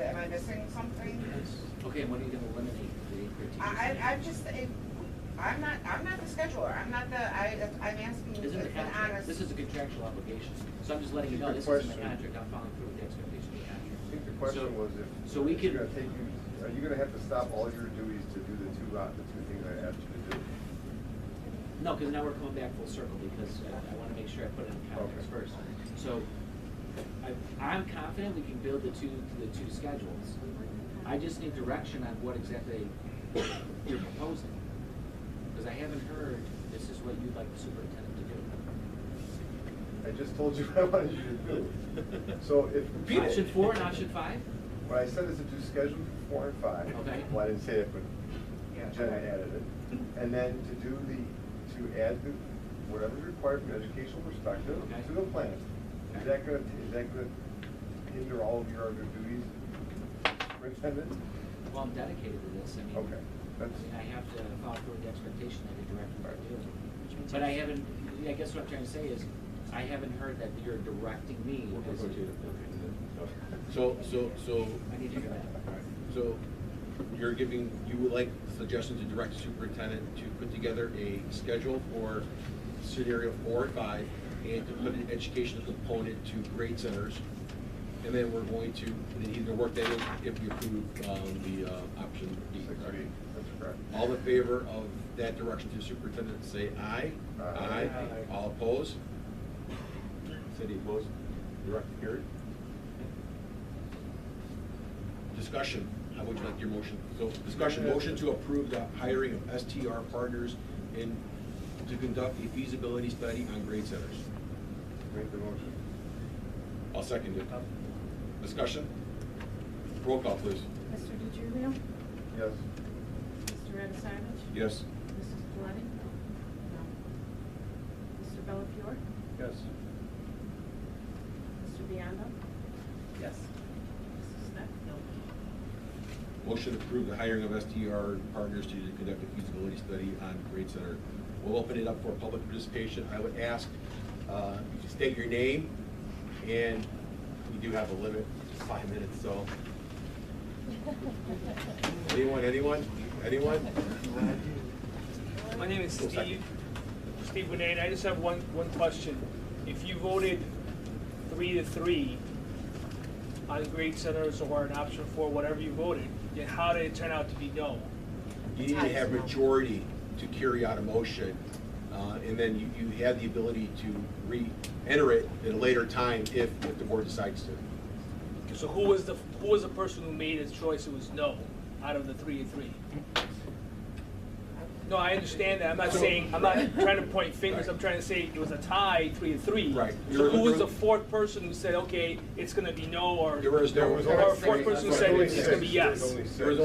am I missing something? Okay, and when are you gonna eliminate the 8:13? I'm not the scheduler, I'm asking, This is the an contract, honest. this is a contractual obligation, so I'm just letting you know, this isn't the contract, I'm following through with the expectation of the contract. I think the question was if. So we can. Are you gonna have to stop all your duties to do the two things I asked you to do? No, because now we're coming back full circle, because I want to make sure I put it in context first. So, I'm confident we can build the two schedules. I just need direction on what exactly you're proposing. Because I haven't heard this is what you'd like the superintendent to do. I just told you what I wanted you to do. So if. Option 4 and option 5? What I said is to do schedule 4 and 5. Okay. Well, I didn't say it, but Jenna added it. And then to add whatever's required from an educational perspective to the plan. Okay. Is that gonna hinder all of your other duties, superintendent? Well, I'm dedicated to this. I mean, Okay. I have to follow through with the expectation that the director are doing. But I haven't, I guess what I'm trying to say is, I haven't heard that you're directing me. So I need to hear that. So you would like suggestions to direct the superintendent to put together a schedule for scenario 4 and 5 and to put an educational component to grade centers. And then we're going to either work that in if we approve the option D. That's correct. All in favor of that direction to the superintendent, say aye. Aye. All opposed? Say the opposed. Directed, carried. Discussion. How would you like your motion? So discussion, motion to approve the hiring of STR partners to conduct a feasibility study on grade centers. Make the motion. I'll second it. Discussion? Roll call, please. Mr. DiGiulio? Yes. Mr. Radisavich? Yes. Mrs. Paletti? No. Mr. Bellafiore? Yes. Mr. Biondo? Yes. Mrs. Smith? No. Motion to approve the hiring of STR partners to conduct a feasibility study on grade center. We'll open it up for public participation. I would ask you to state your name, and we do have a limit, 5 minutes, so. Anyone? My name is Steve Bonet. I just have one question. If you voted 3-3 on grade centers or an option 4, whatever you voted, then how did it turn out to be no? You need to have majority to carry out a motion, and then you have the ability to re-enter it at a later time if the board decides to. So who was the person who made his choice? It was no out of the 3-3. No, I understand that. I'm not trying to point fingers. I'm trying to say it was a tie, 3-3. Right. So who was the fourth person who said, okay, it's going to be no, or There was or a fourth person who said it's going to be yes?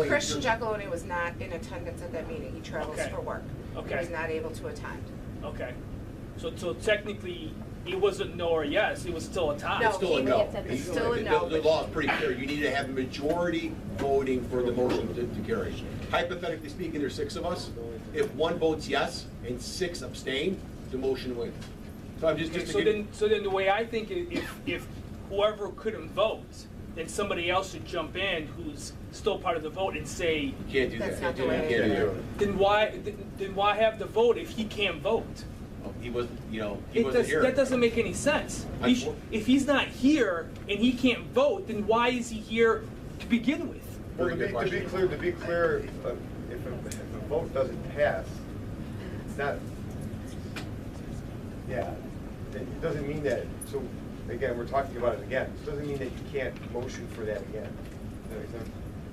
Christian Giacalone was not in attendance at that meeting. He travels for work. Okay. He was not able to attend. Okay. So technically, it wasn't no or yes. It was still a tie. No, It's still a no. It's still a no. The law is pretty clear. You need to have a majority voting for the motion to carry. Hypothetically speaking, there's 6 of us. If 1 votes yes and 6 abstain, the motion wins. So I'm just So then the way I think it, if whoever couldn't vote, then somebody else should jump in who's still part of the vote and say, you can't do That's that. not the way You can't it do is. that. then why have the vote if he can't vote? He wasn't, he wasn't here. That doesn't make any sense. If he's not here and he can't vote, then why is he here to begin with? Well, to be clear, if a vote doesn't pass, it's not. Yeah, it doesn't mean that. So again, we're talking about it again. It doesn't mean that you can't motion for that again. Does that make sense?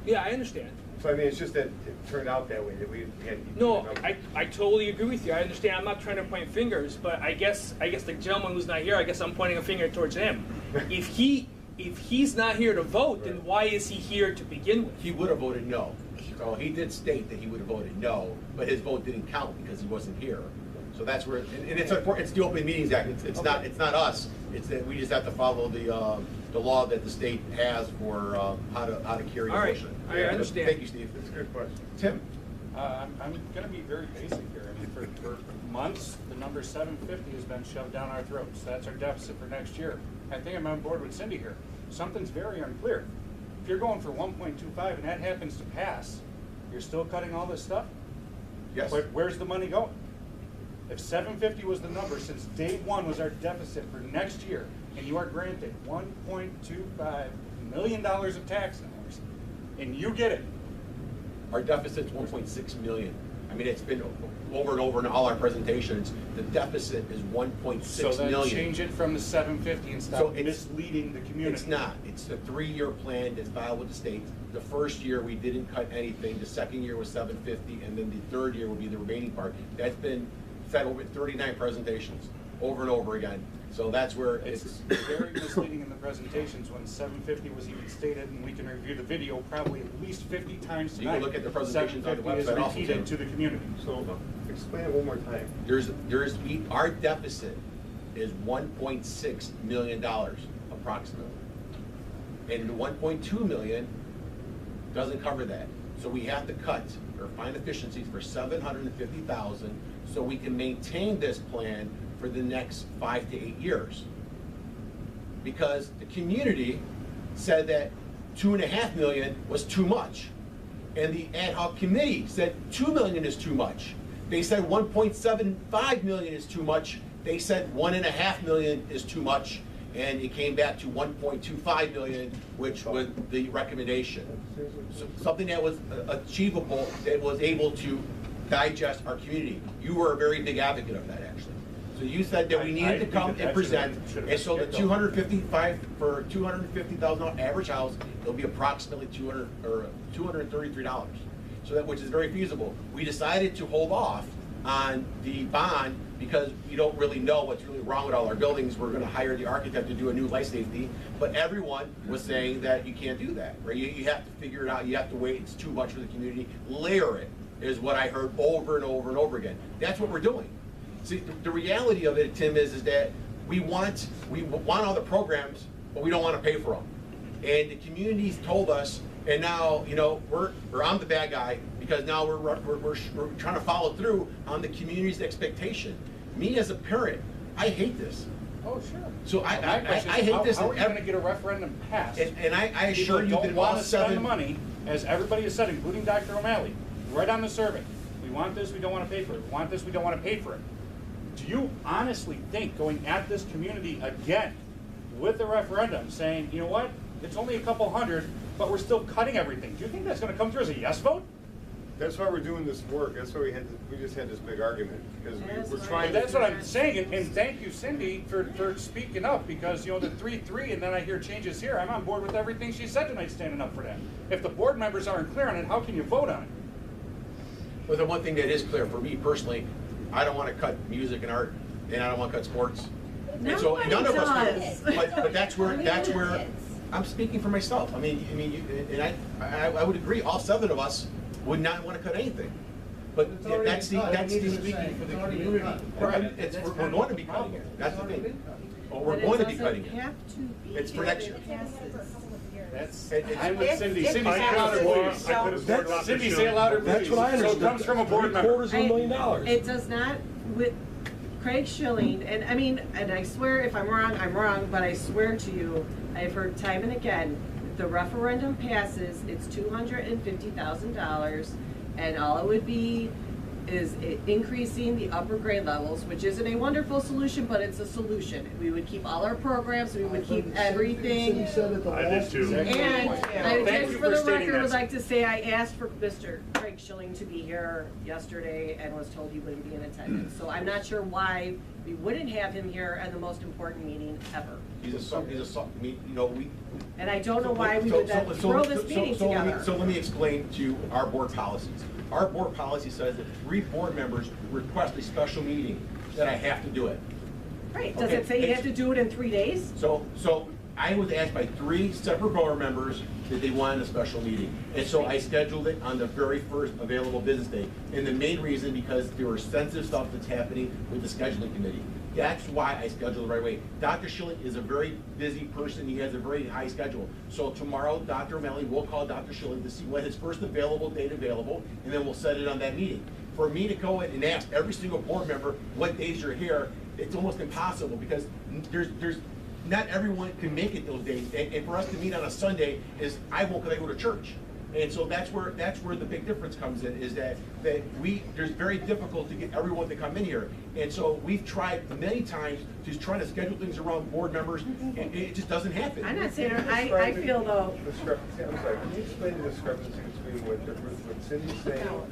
Yeah, I understand. So I mean, it's just that it turned out that way that we had. No, I totally agree with you. I understand. I'm not trying to point fingers, but I guess the gentleman who's not here, I guess I'm pointing a finger towards him. If he's not here to vote, then why is he here to begin with? He would have voted no. So he did state that he would have voted no, but his vote didn't count because he wasn't here. So that's where, and it's important. It's the Open Meetings Act. It's not us. It's that we just have to follow the law that the state has for how to carry a motion. All right, I understand. Thank you, Steve. That's a good question. Tim. I'm going to be very basic here. I mean, for months, the number 750 has been shoved down our throats. That's our deficit for next year. I think I'm on board with Cindy here. Something's very unclear. if you're going for 1.25 and that happens to pass, you're still cutting all this stuff? Yes. But where's the money going? If 750 was the number, since day one was our deficit for next year, and you are granted $1.25 million of tax dollars, and you get it, Our deficit's 1.6 million. I mean, it's been over and over in all our presentations. The deficit is 1.6 so then million. change it from the 750 and stop So it's- misleading the community. It's not. It's a 3-year plan that's filed with the state. The first year, we didn't cut anything. The second year was 750, and then the third year will be the remaining part. That's been said over 39 presentations, over and over again. So that's where It's it's. very misleading in the presentations when 750 was even stated, and we can review the video probably at least 50 times You can tonight. look at the presentations on the 750 website is also, repeated too. to the community. So, explain it one more time. Our deficit is $1.6 million approximately. And the 1.2 million doesn't cover that. So we have to cut or find efficiencies for 750,000 so we can maintain this plan for the next 5 to 8 years. Because the community said that 2.5 million was too much. And the ad hoc committee said 2 million is too much. They said 1.75 million is too much. They said 1.5 million is too much. And it came back to 1.25 million, which was the recommendation. So something that was achievable, that was able to digest our community. You were a very big advocate of that, actually. So you said that we I needed to think come that and that present, should've and so the skipped over. $250,000 average house, it'll be approximately $233. So that, which is very feasible. We decided to hold off on the bond because we don't really know what's really wrong with all our buildings. We're gonna hire the architect to do a new life safety, but everyone was saying that you can't do that, right? You have to figure it out, you have to wait, it's too much for the community. Layer it, is what I heard over and over and over again. That's what we're doing. See, the reality of it, Tim, is that we want all the programs, but we don't want to pay for them. And the community's told us, and now, you know, or I'm the bad guy because now we're trying to follow through on the community's expectation. Me as a parent, I hate this. Oh, sure. So I My question is, hate this. How are you in gonna get a referendum passed? And I assure you People that don't all wanna spend the 7. money, as everybody has said, including Dr. O'Malley, right on the survey. We want this, we don't wanna pay for it. We want this, we don't wanna pay for it. Do you honestly think going at this community again with the referendum, saying, you know what, it's only a couple hundred, but we're still cutting everything, do you think that's gonna come through as a yes vote? That's why we're doing this work. That's why we just had this big argument, because we're trying to. That's what I'm saying, and thank you, Cindy, for speaking up, because, you know, the 3-3, and then I hear changes here, I'm on board with everything she said tonight, standing up for that. If the board members aren't clear on it, how can you vote on it? But the one thing that is clear for me personally, I don't want to cut music and art, and I don't want to cut sports. And so Nobody none of us does. do. But that's where I'm speaking for myself. I mean, I would agree. All 7 of us would not want to cut anything. But It's already that's been cut. the It's speaking saying for the it's already been community. cut. Right. We're going to be cutting it. That's the thing. Well, we're going to be cutting it. It's for next year. That's, It's- I'm with Cindy. Cindy, I say it louder, could've please. swore- I could've sworn Dr. Cindy, Schill- say it louder, please. That's what I understood. So it comes from a board member. $750,000. It does not, with Craig Schilling, and I mean, and I swear if I'm wrong, but I swear to you, I've heard time and again, if the referendum passes, it's $250,000, and all it would be is increasing the upper grade levels, which isn't a wonderful solution, but it's a solution. We would keep all our programs, we would keep everything. He said it the I did last. too. And I Thank just you for for the stating record that. would like to say I asked for Mr. Craig Schilling to be here yesterday and was told he wouldn't be in attendance. So I'm not sure why we wouldn't have him here at the most important meeting ever. And I don't know why we would then throw this meeting together. So let me explain to our board policies. Our board policy says that 3 board members request a special meeting, that I have to do it. Right, does Okay, it say you it's- have to do it in 3 days? So I was asked by 3 separate board members that they wanted a special meeting. And so I scheduled it on the very first available business day. And the main reason, because there was sensitive stuff that's happening with the scheduling committee. That's why I scheduled it right away. Dr. Schilling is a very busy person. He has a very high schedule. So tomorrow, Dr. O'Malley will call Dr. Schilling to see when his first available date available, and then we'll set it on that meeting. For me to go in and ask every single board member what days you're here, it's almost impossible, because there's not everyone can make it those days, and for us to meet on a Sunday is, I won't, because I go to church. And so that's where the big difference comes in, is that there's very difficult to get everyone to come in here. And so we've tried many times to try to schedule things around board members, and it just doesn't happen. I'm not saying, I feel though. Discrepancy, I'm sorry, can you explain the discrepancy between what Cindy's saying? No,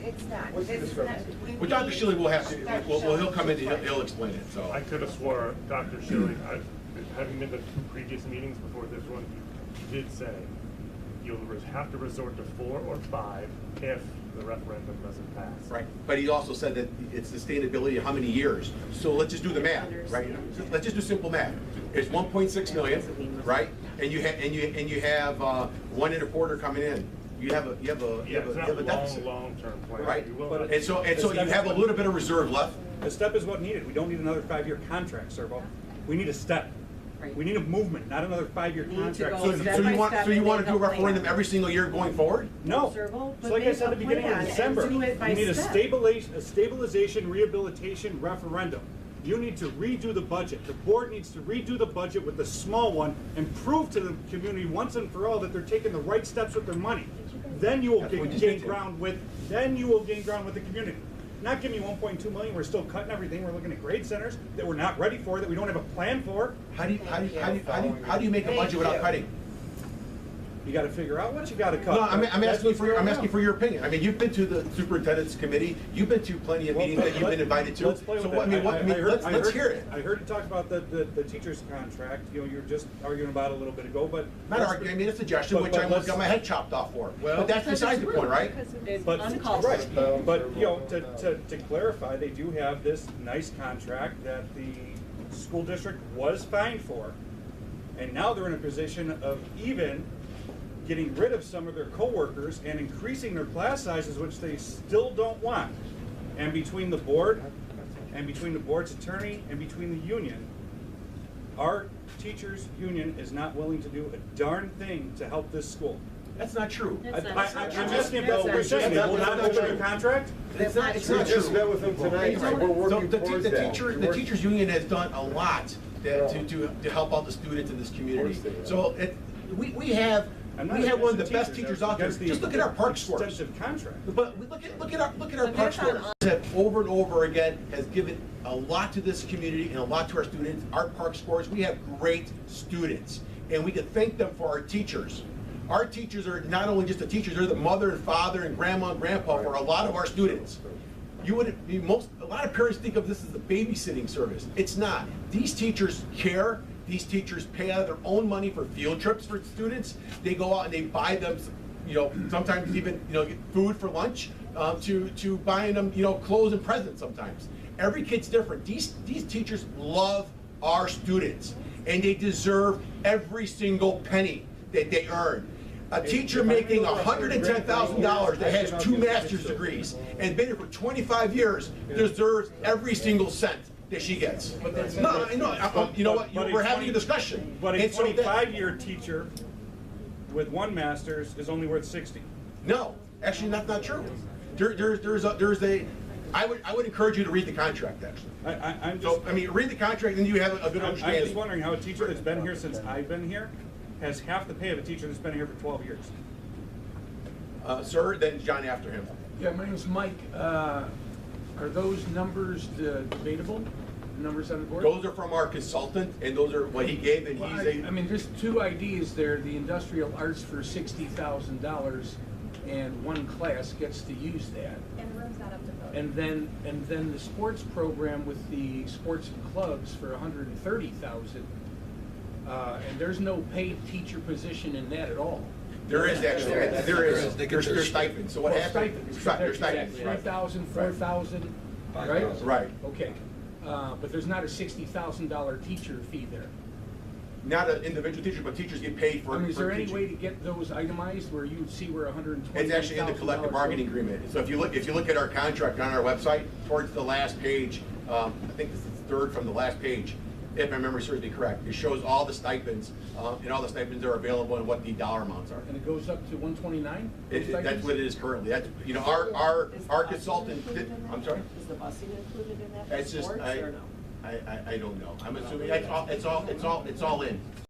it's not. What's the It's discrepancy? not- Well, Dr. Schilling will have to, well, he'll come in, he'll explain it, so. I could have swore Dr. Schilling, having been to two previous meetings before this one, he did say you'll have to resort to 4 or 5 if the referendum doesn't pass. Right, but he also said that it's sustainability of how many years. So let's just do the math, right? Let's just do simple math. It's 1.6 million, right? And you have 1 1/4 coming in. You have a deficit, long-term plan. right? We will not- And so you have a little bit of reserve left. A step is what needed. We don't need another 5-year contract, Servo. We need a step. Right. We need a movement, not another 5-year Need to contract. go So step you by want step to and do a make a referendum plan. every single year going forward? No. Servo, It's but like I make said at a the beginning of plan and December. do it by We need a step. stabilization, rehabilitation referendum. You need to redo the budget. The board needs to redo the budget with the small one and prove to the community once and for all that they're taking the right steps with their money. Then you will That's what we just gain did. ground with the community. Not give me 1.2 million, we're still cutting everything, we're looking at grade centers that we're not ready for, that we don't have a plan for. How do you make a budget without cutting? You gotta figure out what you gotta cut. No, I'm That's asking what's going I'm on. asking for your opinion. I mean, you've been to the superintendent's committee, you've been to plenty of meetings that you've been invited to. Let's play with So that. what, let's hear it. I heard you talk about the teacher's contract, you know, you were just arguing about it a little bit ago, but. Not arguing, I made a suggestion, But- which but I almost let's- got my head chopped off for. Well- But that's besides the point, right? It's But, uncalled right, for. but, you know, to clarify, they do have this nice contract that the school district was fined for. And now they're in a position of even getting rid of some of their coworkers and increasing their class sizes, which they still don't want. And between the board, and between the board's attorney, and between the union, our teachers' union is not willing to do a darn thing to help this school. That's not true. That's not I'm true. asking That's about not what you're saying, true. they will not open their contract? That's not It's true. not We just true. met with them tonight, So we're So working towards the that. teachers union has done a lot to help out the students in this community. So we have one of the best teachers out there. Just look at our park scores. Extensive contract. But look at our But park that's on scores. Have over and over again has given a lot to this community and a lot to our students. Our park scores, we have great students, and we can thank them for our teachers. Our teachers are not only just the teachers; they're the mother and father and grandma and grandpa for a lot of our students. A lot of parents think of this as a babysitting service. It's not. These teachers care. These teachers pay out of their own money for field trips for students. They go out and they buy them, sometimes even, get food for lunch, to buying them, clothes and presents sometimes. Every kid's different. These teachers love our students, and they deserve every single penny that they earn. A teacher making $110,000 that has 2 master's degrees and been here for 25 years deserves every single cent that she gets. No, you know what? We're having a discussion. But a And so that- 25-year teacher with 1 master's is only worth 60. No, actually, that's not true. I would encourage you to read the contract, actually. I'm So, just, read the contract and you have a good I'm just understanding. wondering how a teacher that's been here since I've been here has half the pay of a teacher that's been here for 12 years. Sir, then John after him. Yeah, my name's Mike. Are those numbers debatable, the numbers on the board? Those are from our consultant, and those are what he gave, and Well, he's I mean, there's 2 ideas there, the industrial arts for $60,000, and 1 class gets to use that. And the room's not up to vote. And then the sports program with the sports and clubs for $130,000. And there's no paid teacher position in that at all. There is actually, there's stipends, so what Well, happens? stipends, There's stipends. 3,000, 4,000, right? Right. Okay, but there's not a $60,000 teacher fee there. Not an individual teacher, but teachers get paid for I mean, is there any teaching. way to get those itemized where you would see where $120,000? It's actually in the collective bargaining agreement. So if you look at our contract on our website, towards the last page, I think this is the 3rd from the last page, if my memory serves me correct, it shows all the stipends, and all the stipends are available and what the dollar amounts are. And it goes up to 129? That's what it is currently. That's, our consultant, I'm sorry? Is the busing included in that That's for just, sports or no? I don't know. I'm assuming it's all in.